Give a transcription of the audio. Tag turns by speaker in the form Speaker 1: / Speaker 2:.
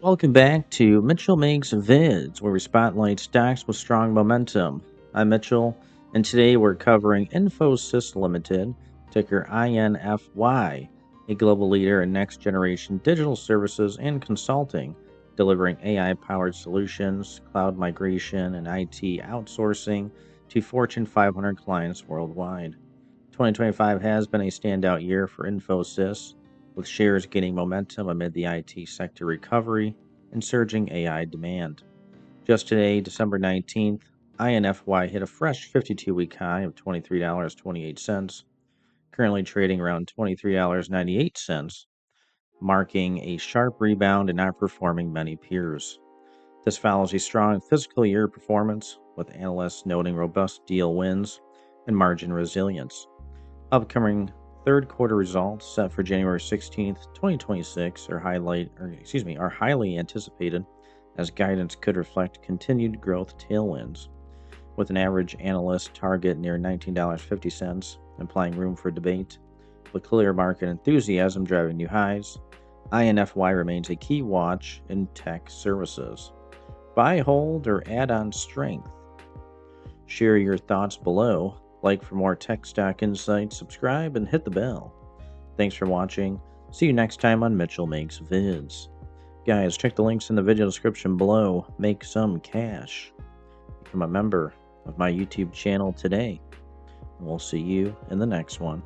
Speaker 1: Welcome back to Mitchell Makes Vids, where we spotlight stocks with strong momentum. I'm Mitchell, and today we're covering Infosys Limited, ticker INFY, a global leader in next generation digital services and consulting, delivering AI powered solutions, cloud migration, and IT outsourcing to Fortune 500 clients worldwide. 2025 has been a standout year for Infosys, with shares gaining momentum amid the IT sector recovery and surging AI demand. Just today, December 19th, INFY hit a fresh 52-week high of $23.28, currently trading around $23.98, marking a sharp rebound and outperforming many peers. This follows a strong fiscal year performance, with analysts noting robust deal wins and margin resilience. Upcoming third quarter results set for January 16th, 2026 are highly anticipated as guidance could reflect continued growth tailwinds, with an average analyst target near $19.50, implying room for debate. With clear market enthusiasm driving new highs, INFY remains a key watch in tech services. Buy, hold, or add on strength. Share your thoughts below. Like for more tech stock insights, subscribe, and hit the bell. Thanks for watching. See you next time on Mitchell Makes Vids. Guys, check the links in the video description below. Make some cash. Become a member of my YouTube channel today. And we'll see you in the next one.